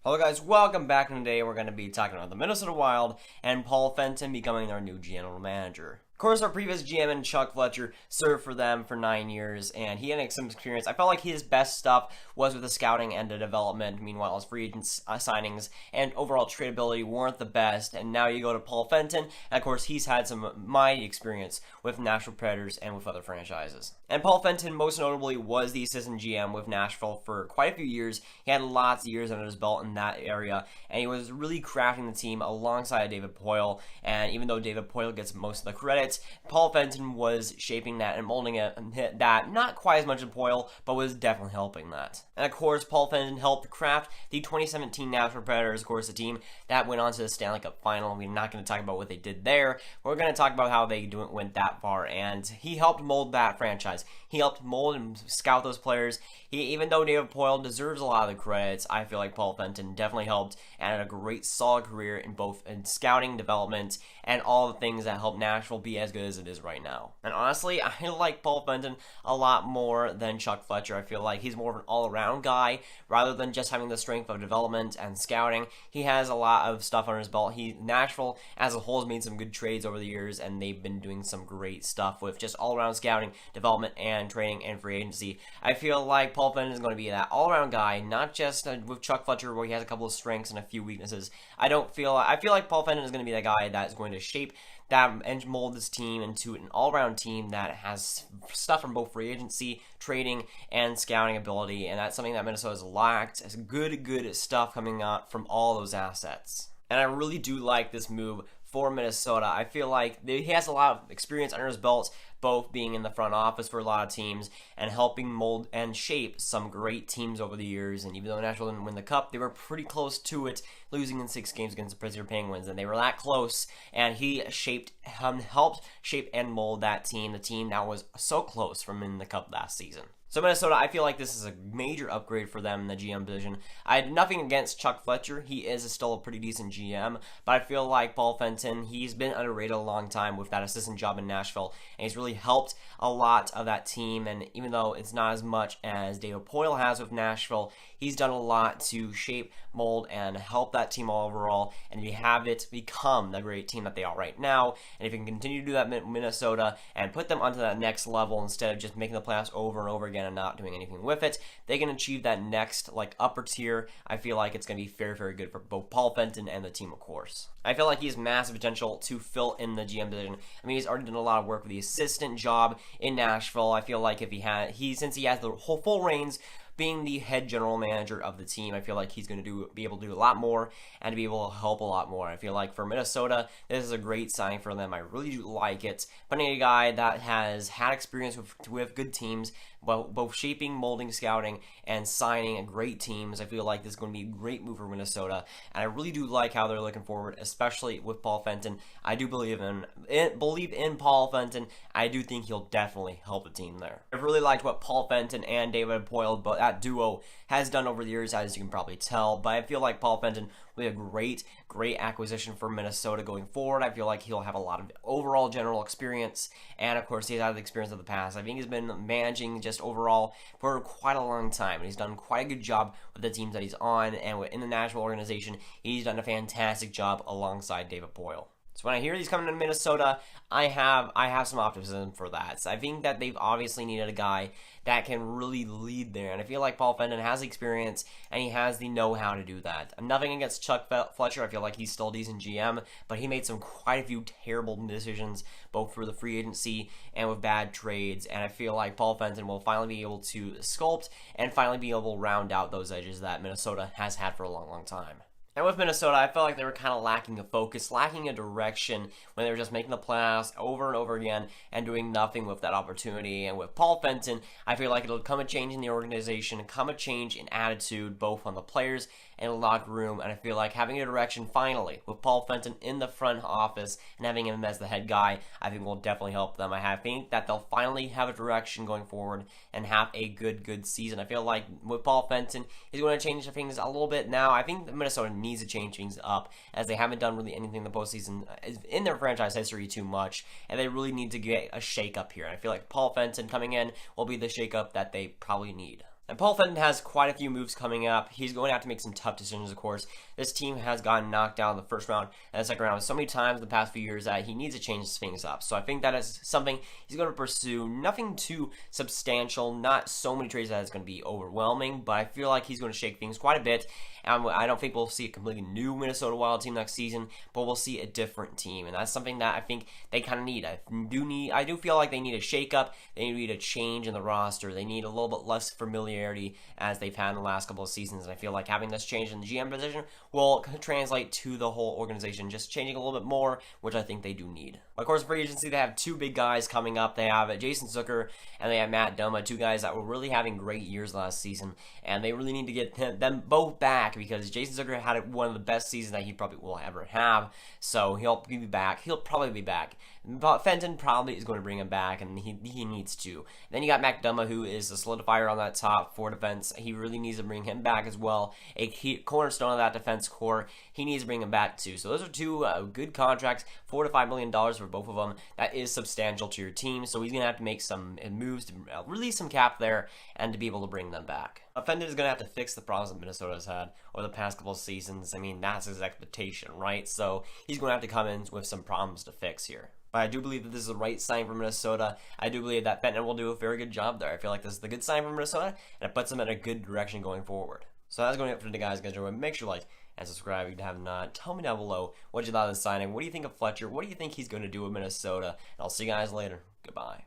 Hello guys, welcome back, and today we're going to be talking about the Minnesota Wild and Paul Fenton becoming their new general manager. Of course, our previous GM and Chuck Fletcher served for them for 9 years, and he had some experience. I felt like his best stuff was with the scouting and the development. Meanwhile, his free agent signings and overall tradability weren't the best. And now you go to Paul Fenton, and of course, he's had some mighty experience with Nashville Predators and with other franchises. And Paul Fenton, most notably, was the assistant GM with Nashville for quite a few years. He had lots of years under his belt in that area, and he was really crafting the team alongside David Poile. And even though David Poile gets most of the credit, Paul Fenton was shaping that and molding it and hit that, not quite as much as Poile, but was definitely helping that. And of course, Paul Fenton helped craft the 2017 Nashville Predators, of course, the team that went on to the Stanley Cup final. We're not going to talk about what they did there. We're going to talk about how they went that far, and he helped mold that franchise. He helped mold and scout those players. Even though David Poile deserves a lot of the credits, I feel like Paul Fenton definitely helped and had a great, solid career in both scouting, development, and all the things that helped Nashville be as good as it is right now. And honestly, I like Paul Fenton a lot more than Chuck Fletcher. I feel like he's more of an all-around guy rather than just having the strength of development and scouting. He has a lot of stuff under his belt. Nashville as a whole has made some good trades over the years, and they've been doing some great stuff with just all-around scouting, development, and trading and free agency. I feel like Paul Fenton is going to be that all-around guy, not just with Chuck Fletcher where he has a couple of strengths and a few weaknesses. I feel like Paul Fenton is going to be the guy that is going to shape that and mold this team into an all-around team that has stuff from both free agency, trading, and scouting ability, and that's something that Minnesota's lacked. It's good stuff coming out from all those assets. And I really do like this move for Minnesota. I feel like he has a lot of experience under his belt, both being in the front office for a lot of teams and helping mold and shape some great teams over the years. And even though Nashville didn't win the Cup, they were pretty close to it, losing in 6 games against the Pittsburgh Penguins, and they were that close. And he helped shape and mold that team, the team that was so close from in the Cup last season. So Minnesota, I feel like this is a major upgrade for them in the GM position. I had nothing against Chuck Fletcher. He is still a pretty decent GM, but I feel like Paul Fenton, he's been underrated a long time with that assistant job in Nashville, and he's really helped a lot of that team. And even though it's not as much as David Poile has with Nashville, he's done a lot to shape, mold, and help that team overall, and we have it become the great team that they are right now. And if you can continue to do that in Minnesota and put them onto that next level instead of just making the playoffs over and over again and not doing anything with it, they can achieve that next upper tier. I feel like it's going to be very, very good for both Paul Fenton and the team, of course. I feel like he has massive potential to fill in the GM position. I mean, he's already done a lot of work with the assistant job in Nashville. I feel like since he has the whole full reins being the head general manager of the team, I feel like he's going to be able to do a lot more and to be able to help a lot more. I feel like for Minnesota, this is a great sign for them. I really do like it. Putting a guy that has had experience with good teams, both shaping, molding, scouting, and signing great teams, I feel like this is going to be a great move for Minnesota. And I really do like how they're looking forward, especially with Paul Fenton. I do believe in Paul Fenton. I do think he'll definitely help the team there. I've really liked what Paul Fenton and David Poile, but that duo has done over the years, as you can probably tell. But I feel like Paul Fenton will be a great acquisition for Minnesota going forward. I feel like he'll have a lot of overall general experience, and of course, he's had the experience of the past. I think he's been managing just overall for quite a long time, and he's done quite a good job with the teams that he's on, and in the Nashville organization, he's done a fantastic job alongside David Poile. So when I hear he's coming to Minnesota, I have some optimism for that. So I think that they've obviously needed a guy that can really lead there, and I feel like Paul Fenton has the experience and he has the know-how to do that. I'm nothing against Chuck Fletcher. I feel like he's still a decent GM, but he made quite a few terrible decisions, both for the free agency and with bad trades, and I feel like Paul Fenton will finally be able to sculpt and finally be able to round out those edges that Minnesota has had for a long time. And with Minnesota, I felt like they were kind of lacking a focus, lacking a direction when they were just making the playoffs over and over again and doing nothing with that opportunity. And with Paul Fenton, I feel like it'll come a change in the organization, come a change in attitude, both on the players and the locker room. And I feel like having a direction finally with Paul Fenton in the front office and having him as the head guy, I think will definitely help them. I think that they'll finally have a direction going forward and have a good season. I feel like with Paul Fenton, he's going to change things a little bit now. I think Minnesota needs to change things up, as they haven't done really anything in the postseason in their franchise history too much, and they really need to get a shake-up here. And I feel like Paul Fenton coming in will be the shake-up that they probably need. And Paul Fenton has quite a few moves coming up. He's going to have to make some tough decisions, of course. This team has gotten knocked out in the first round and the second round so many times in the past few years that he needs to change things up. So I think that is something he's going to pursue. Nothing too substantial, not so many trades that it's going to be overwhelming, but I feel like he's going to shake things quite a bit. I don't think we'll see a completely new Minnesota Wild team next season, but we'll see a different team, and that's something that I think they kind of need. I do feel like they need a shakeup. They need a change in the roster. They need a little bit less familiarity as they've had in the last couple of seasons, and I feel like having this change in the GM position will translate to the whole organization, just changing a little bit more, which I think they do need. Of course, free agency, they have two big guys coming up. They have Jason Zucker and they have Matt Dumba, two guys that were really having great years last season, and they really need to get them both back because Jason Zucker had one of the best seasons that he probably will ever have, so he'll be back. He'll probably be back. But Fenton probably is going to bring him back, and he needs to. Then you got Matt Dumba, who is a solidifier on that top four defense. He really needs to bring him back as well. A cornerstone of that defense core. He needs to bring him back too. So those are two good contracts, $4 to $5 million for both of them. That is substantial to your team. So he's going to have to make some moves to release some cap there and to be able to bring them back. Fenton is going to have to fix the problems that Minnesota's had over the past couple of seasons. I mean, that's his expectation, right? So he's going to have to come in with some problems to fix here. But I do believe that this is the right sign for Minnesota. I do believe that Fenton will do a very good job there. I feel like this is the good sign for Minnesota, and it puts them in a good direction going forward. So that's going to be it for today, guys. Make sure to like and subscribe if you have not. Tell me down below what you thought of the signing. What do you think of Fletcher? What do you think he's going to do with Minnesota? And I'll see you guys later. Goodbye.